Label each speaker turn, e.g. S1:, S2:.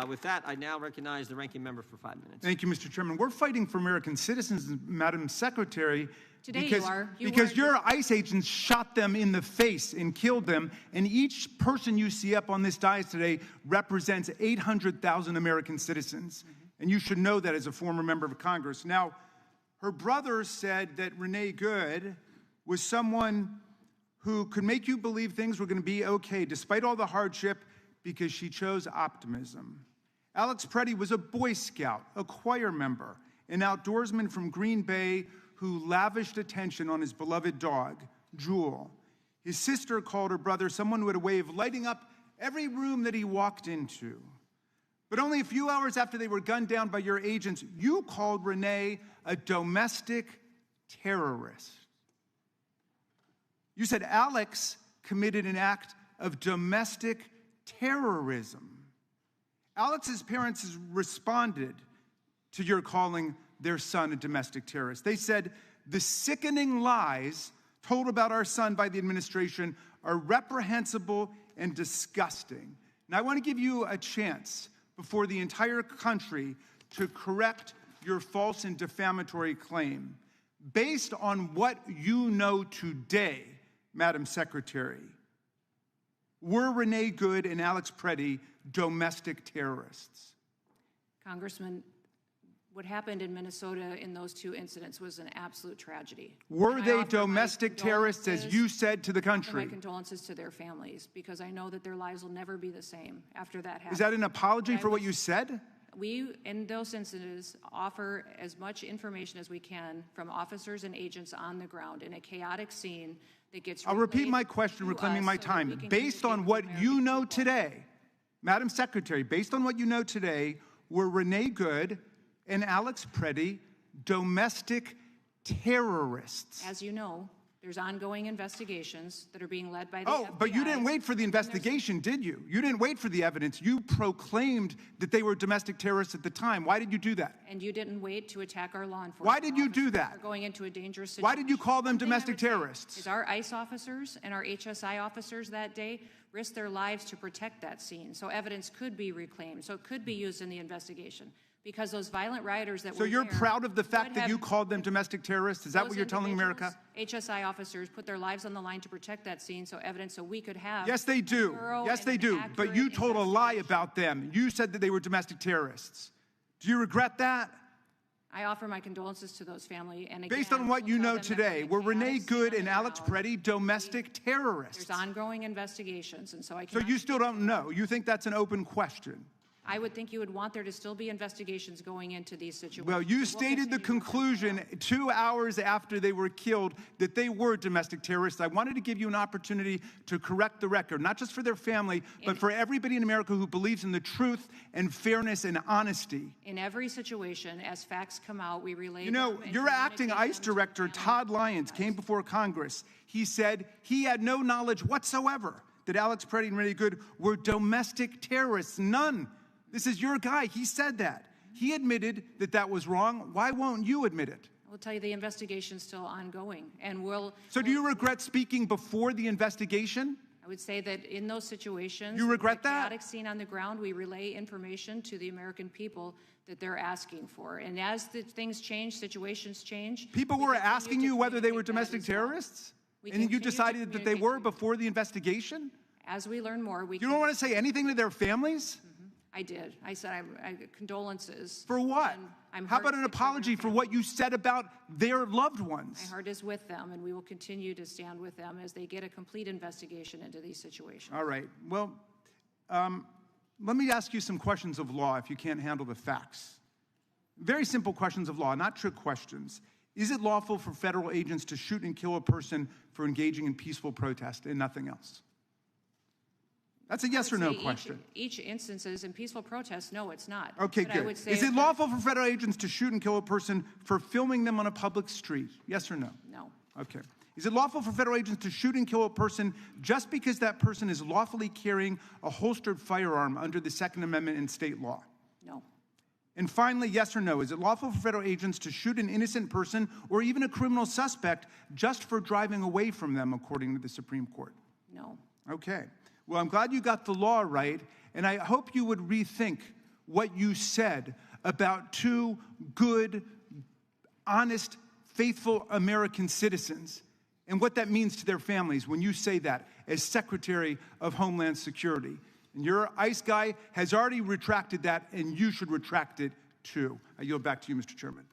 S1: With that, I now recognize the ranking member for 5 minutes.
S2: Thank you, Mr. Chairman. We're fighting for American citizens, Madam Secretary.
S3: Today
S2: because,
S3: you are.
S2: because your ICE agents shot them in the face and killed them, and each person you see up on this dais today represents 800,000 American citizens. And you should know that as a former member of Congress. Now, her brother said that Renee Good was someone who could make you believe things were going to be okay despite all the hardship because she chose optimism. Alex Pretti was a Boy Scout, a choir member, an outdoorsman from Green Bay who lavished attention on his beloved dog, Jewel. His sister called her brother someone who had a way of lighting up every room that he walked into. But only a few hours after they were gunned down by your agents, you called Renee a domestic terrorist. You said Alex committed an act of domestic terrorism. Alex's parents responded to your calling their son a domestic terrorist. They said, the sickening lies told about our son by the administration are reprehensible and disgusting. And I want to give you a chance before the entire country to correct your false and defamatory claim. Based on what you know today, Madam Secretary, were Renee Good and Alex Pretti domestic terrorists?
S3: Congressman, what happened in Minnesota in those two incidents was an absolute tragedy.
S2: Were they domestic terrorists, as you said to the country?
S3: My condolences to their families, because I know that their lives will never be the same after that happened.
S2: Is that an apology for what you said?
S3: We, in those incidents, offer as much information as we can from officers and agents on the ground in a chaotic scene that gets.
S2: I'll repeat my question, reclaiming my time. Based on what you know today, Madam Secretary, based on what you know today, were Renee Good and Alex Pretti domestic terrorists?
S3: As you know, there's ongoing investigations that are being led by the FBI.
S2: But you didn't wait for the investigation, did you? You didn't wait for the evidence. You proclaimed that they were domestic terrorists at the time. Why did you do that?
S3: And you didn't wait to attack our law enforcement.
S2: Why did you do that?
S3: We're going into a dangerous situation.
S2: Why did you call them domestic terrorists?
S3: Is our ICE officers and our HSI officers that day risked their lives to protect that scene, so evidence could be reclaimed, so it could be used in the investigation. Because those violent rioters that were there...
S2: So you're proud of the fact that you called them domestic terrorists? Is that what you're telling America?
S3: HSI officers put their lives on the line to protect that scene, so evidence so we could have...
S2: Yes, they do. Yes, they do. But you told a lie about them. You said that they were domestic terrorists. Do you regret that?
S3: I offer my condolences to those families. And again,
S2: based on what you know today, were Renee Good and Alex Pretti domestic terrorists?
S3: There's ongoing investigations, and so I
S2: So you still don't know? You think that's an open question?
S3: I would think you would want there to still be investigations going into these situations.
S2: Well, you stated the conclusion 2 hours after they were killed that they were domestic terrorists. I wanted to give you an opportunity to correct the record, not just for their family, but for everybody in America who believes in the truth and fairness and honesty.
S3: In every situation, as facts come out, we relay
S2: You know, your acting ICE director, Todd Lyons, came before Congress. He said he had no knowledge whatsoever that Alex Pretti and Renee Good were domestic terrorists. None. This is your guy. He said that. He admitted that that was wrong. Why won't you admit it?
S3: I will tell you the investigation's still ongoing, and
S2: So do you regret speaking before the investigation?
S3: I would say that in those situations,
S2: you regret that?
S3: Chaotic scene on the ground, we relay information to the American people that they're asking for. And as things change, situations change.
S2: People were asking you whether they were domestic terrorists? And you decided that they were before the investigation?
S3: As we learn more,
S2: You don't want to say anything to their families?
S3: I did. I said condolences.
S2: For what? How about an apology for what you said about their loved ones?
S3: My heart is with them, and we will continue to stand with them as they get a complete investigation into these situations.
S2: All right. Well, let me ask you some questions of law if you can't handle the facts. Very simple questions of law, not trick questions. Is it lawful for federal agents to shoot and kill a person for engaging in peaceful protest and nothing else? That's a yes or no question.
S3: Each instances in peaceful protests, no, it's not.
S2: Okay, good. Is it lawful for federal agents to shoot and kill a person for filming them on a public street? Yes or no?
S3: No.
S2: Okay. Is it lawful for federal agents to shoot and kill a person just because that person is lawfully carrying a holstered firearm under the Second Amendment in state law?
S3: No.
S2: And finally, yes or no, is it lawful for federal agents to shoot an innocent person or even a criminal suspect just for driving away from them, according to the Supreme Court?
S3: No.
S2: Okay. Well, I'm glad you got the law right, and I hope you would rethink what you said about two good, honest, faithful American citizens and what that means to their families when you say that as Secretary of Homeland Security. And your ICE guy has already retracted that, and you should retract it too. I yield back to you, Mr. Chairman.